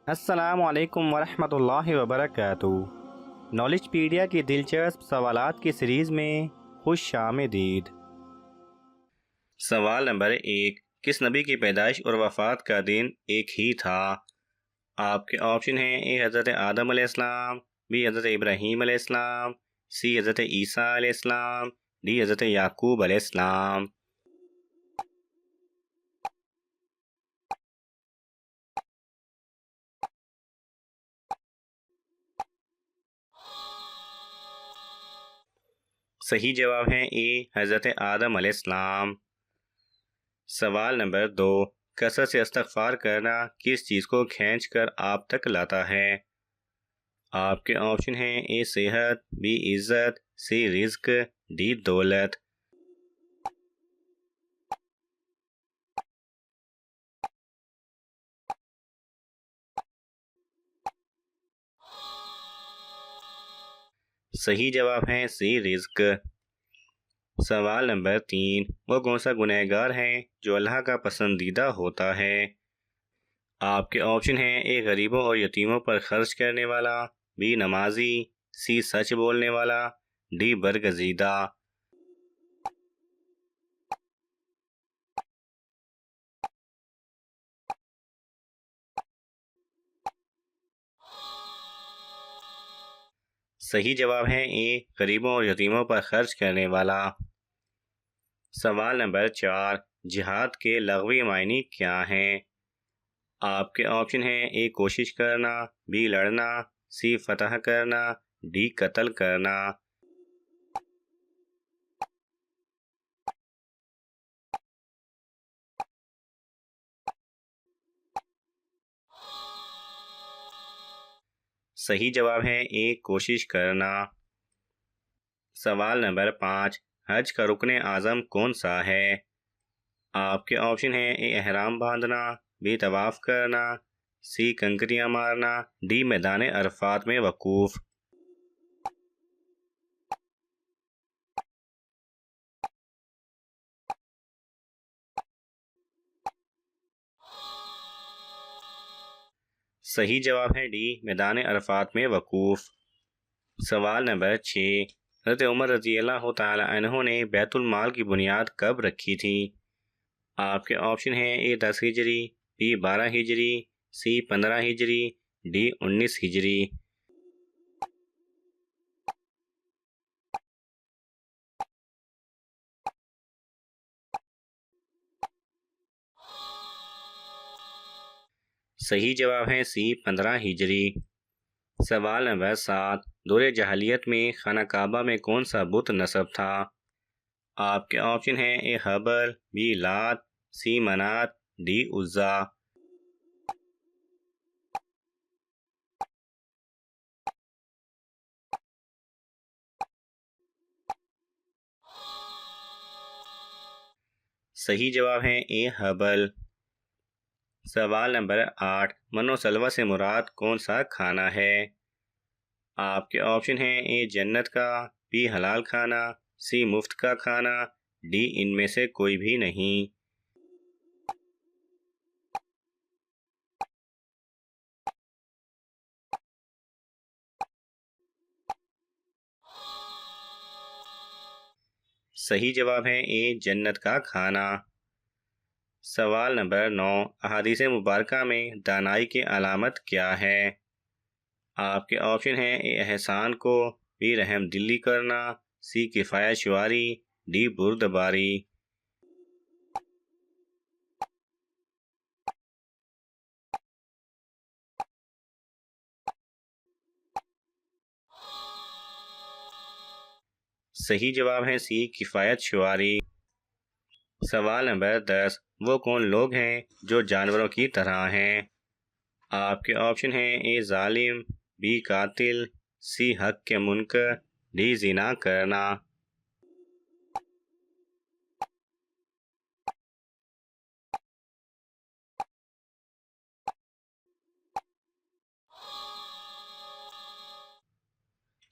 अस्सलाम वालेकुम वरहमतुल्लाहि वबरकातुहू। नॉलेजपीडिया की दिलचस्प सवालात की सीरीज़ में खुश आमदीद। सवाल नंबर 1, किस नबी की पैदाइश और वफ़ात का दिन एक ही था? आपके ऑप्शन हैं ए हज़रत आदम अलैहिस्सलाम, बी हज़रत इब्राहीम अलैहिस्सलाम, सी हज़रत ईसा अलैहिस्सलाम, डी हज़रत याकूब अलैहिस्सलाम। सही जवाब है ए हज़रत आदम अलैहिस्सलाम। सवाल नंबर 2, कसरत से इस्तग़फ़ार करना किस चीज़ को खींच कर आप तक लाता है? आपके ऑप्शन हैं ए सेहत, बी इज़्ज़त, सी रिज़्क, डी दौलत। सही जवाब है सी रिज़्क। सवाल नंबर 3, वो कौन सा गुनहगार है जो अल्लाह का पसंदीदा होता है? आपके ऑप्शन हैं ए गरीबों और यतीमों पर खर्च करने वाला, बी नमाजी, सी सच बोलने वाला, डी बरगजीदा। सही जवाब है ए गरीबों और यतीमों पर खर्च करने वाला। सवाल नंबर 4, जिहाद के लग़वी मायने क्या हैं? आपके ऑप्शन हैं ए कोशिश करना, बी लड़ना, सी फतह करना, डी कत्ल करना। सही जवाब है ए कोशिश करना। सवाल नंबर 5, हज का रुकन आज़म कौन सा है? आपके ऑप्शन हैं ए एहराम बांधना, बी तवाफ़ करना, सी कंकरियां मारना, डी मैदान अरफात में वकूफ़। सही जवाब है डी मैदान अरफात में वकूफ़। सवाल नंबर 6, हज़रत उमर रज़ी अल्लाह तआला अन्हु ने बैतुल माल की बुनियाद कब रखी थी? आपके ऑप्शन हैं ए 10 हिजरी, बी 12 हिजरी, सी 15 हिजरी, डी 19 हिजरी। सही जवाब है सी 15 हिजरी। सवाल नंबर 7, दौरे जahलियत में खाना काबा में कौन सा बुत नस्ब था? आपके ऑप्शन हैं ए हबल, बी लात, सी मनात, डी उज़्ज़ा। सही जवाब है ए हबल। सवाल नंबर 8, मनो सलवा से मुराद कौन सा खाना है? आपके ऑप्शन हैं ए जन्नत का, बी हलाल खाना, सी मुफ्त का खाना, डी इनमें से कोई भी नहीं। सही जवाब है ए जन्नत का खाना। सवाल नंबर 9, अहादीस मुबारका में दानाई की अलामत क्या है? आपके ऑप्शन हैं ए एहसान को, बी रहम दिली करना, सी किफ़ायत शुआरी, डी बुर्दबारी। सही जवाब है सी किफ़ायत शुआरी। सवाल नंबर 10, वो कौन लोग हैं जो जानवरों की तरह हैं? आपके ऑप्शन हैं ए जालिम, बी कातिल, सी हक के मुनकर, डी जिना करना।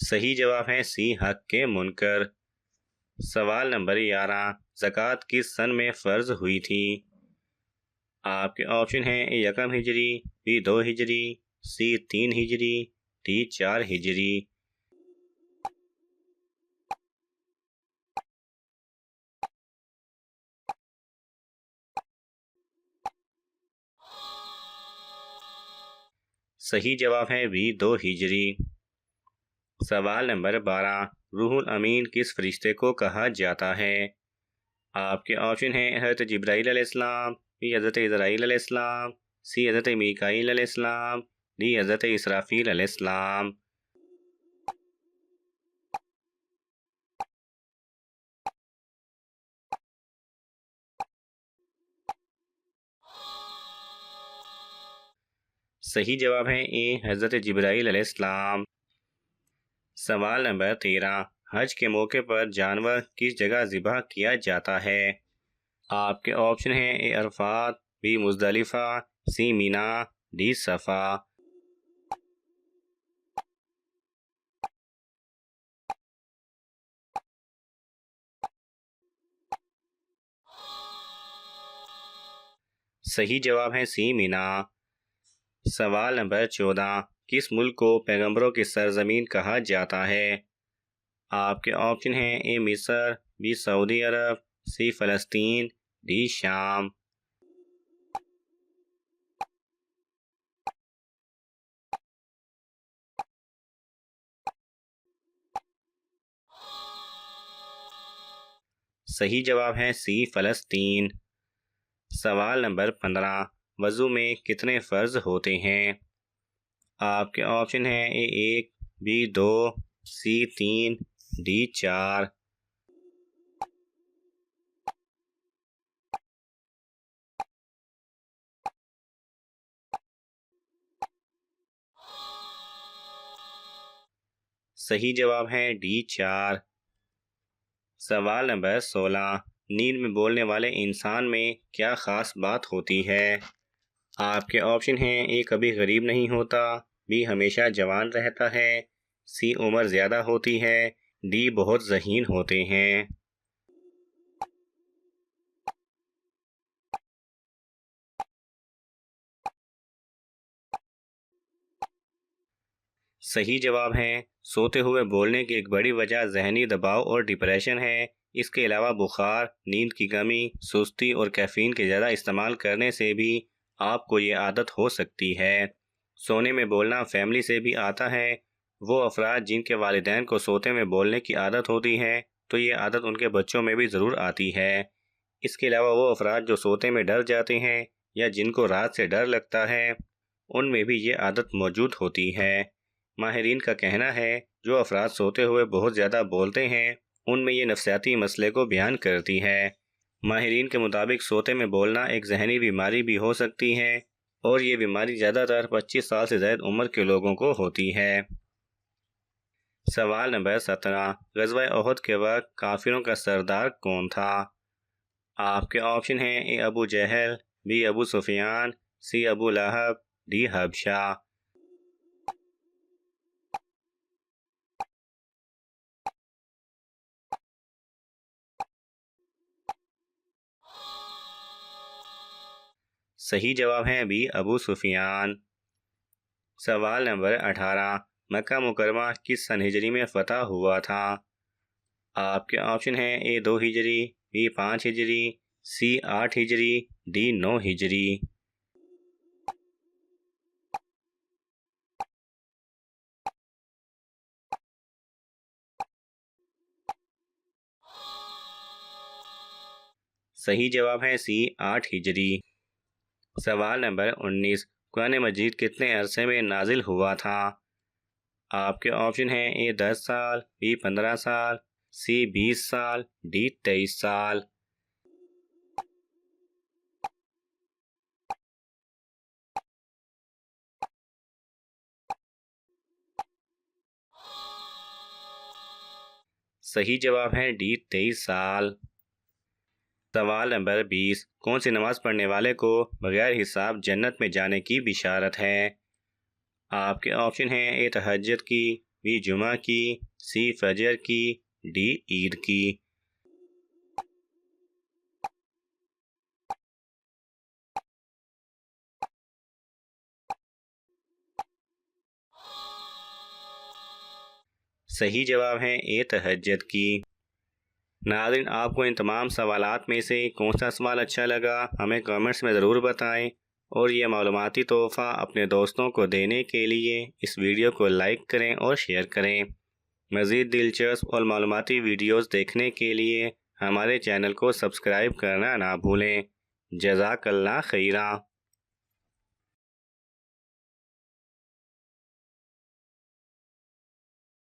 सही जवाब है सी हक के मुनकर। सवाल नंबर 11, ज़कात किस सन में फ़र्ज हुई थी? आपके ऑप्शन हैं ए यकम हिजरी, बी 2 हिजरी, सी 3 हिजरी, डी 4 हिजरी। सही जवाब है बी 2 हिजरी। सवाल नंबर 12, रूहुल अमीन किस फरिश्ते को कहा जाता है? आपके ऑप्शन हैं हज़रत जिब्राईल अलैहिस्सलाम, बी हज़रत इज़राईल अलैहिस्सलाम, सी हज़रत मीकाईल अलैहिस्सलाम, डी हज़रत इसराफील अलैहिस्सलाम। सही जवाब है ए हज़रत जिब्राईल अलैहिस्सलाम। सवाल नंबर 13, हज के मौके पर जानवर किस जगह ज़िबह किया जाता है? आपके ऑप्शन हैं ए अरफात, बी मुज़दलिफ़ा, सी मीना, डी सफ़ा। सही जवाब है सी मीना। सवाल नंबर 14, किस मुल्क को पैगंबरों की सरजमीन कहा जाता है? आपके ऑप्शन हैं ए मिस्र, बी सऊदी अरब, सी फ़लस्तीन, डी शाम। सही जवाब है सी फ़लस्तीन। सवाल नंबर 15, वज़ू में कितने फ़र्ज होते हैं? आपके ऑप्शन हैं ए 1, बी 2, सी 3, डी 4। सही जवाब है डी 4। सवाल नंबर 16, नींद में बोलने वाले इंसान में क्या ख़ास बात होती है? आपके ऑप्शन हैं ए कभी गरीब नहीं होता, बी हमेशा जवान रहता है, सी उम्र ज़्यादा होती है, डी बहुत ज़हीन होते हैं। सही जवाब है सोते हुए बोलने की एक बड़ी वजह जहनी दबाव और डिप्रेशन है। इसके अलावा बुखार, नींद की कमी, सुस्ती और कैफीन के ज़्यादा इस्तेमाल करने से भी आपको ये आदत हो सकती है। सोने में बोलना फैमिली से भी आता है। वो अफराद जिनके वालिदैन को सोते में बोलने की आदत होती है तो ये आदत उनके बच्चों में भी ज़रूर आती है। इसके अलावा वो अफराद जो सोते में डर जाते हैं या जिनको रात से डर लगता है उनमें भी ये आदत मौजूद होती है। माहिरीन का कहना है जो अफराद सोते हुए बहुत ज़्यादा बोलते हैं उनमें ये नफसियाती मसले को बयान करती है। माहिरीन के मुताबिक सोते में बोलना एक जहनी बीमारी भी हो सकती है और ये बीमारी ज़्यादातर 25 साल से ज़ायद उम्र के लोगों को होती है। सवाल नंबर 17, ग़ज़वा ओहद के वक्त काफिरों का सरदार कौन था? आपके ऑप्शन हैं ए अबू जहल, बी अबू सुफियान, सी अबू लहब, डी हबशा। सही जवाब है बी अबू सुफियान। सवाल नंबर 18, मक्का मुकरमा किस सन हिजरी में फ़तह हुआ था? आपके ऑप्शन हैं ए 2 हिजरी, बी 5 हिजरी, सी 8 हिजरी, डी 9 हिजरी। सही जवाब है सी 8 हिजरी। सवाल नंबर 19, कुरान मजीद कितने अरसे में नाजिल हुआ था? आपके ऑप्शन हैं ए 10 साल, बी 15 साल, सी 20 साल, डी 23 साल। सही जवाब है डी 23 साल। सवाल नंबर 20, कौन सी नमाज पढ़ने वाले को बगैर हिसाब जन्नत में जाने की बिशारत है? आपके ऑप्शन हैं ए तहज्जुद की, बी जुमा की, सी फजर की, डी ईद की। सही जवाब है ए तहज्जुद की। नाज़रीन, आपको इन तमाम सवालात में से कौन सा सवाल अच्छा लगा हमें कमेंट्स में ज़रूर बताएं, और ये मालूमाती तोहफ़ा अपने दोस्तों को देने के लिए इस वीडियो को लाइक करें और शेयर करें। मज़ीद दिलचस्प और मालूमाती वीडियोज़ देखने के लिए हमारे चैनल को सब्सक्राइब करना ना भूलें। जज़ाकल्लाह खैरा।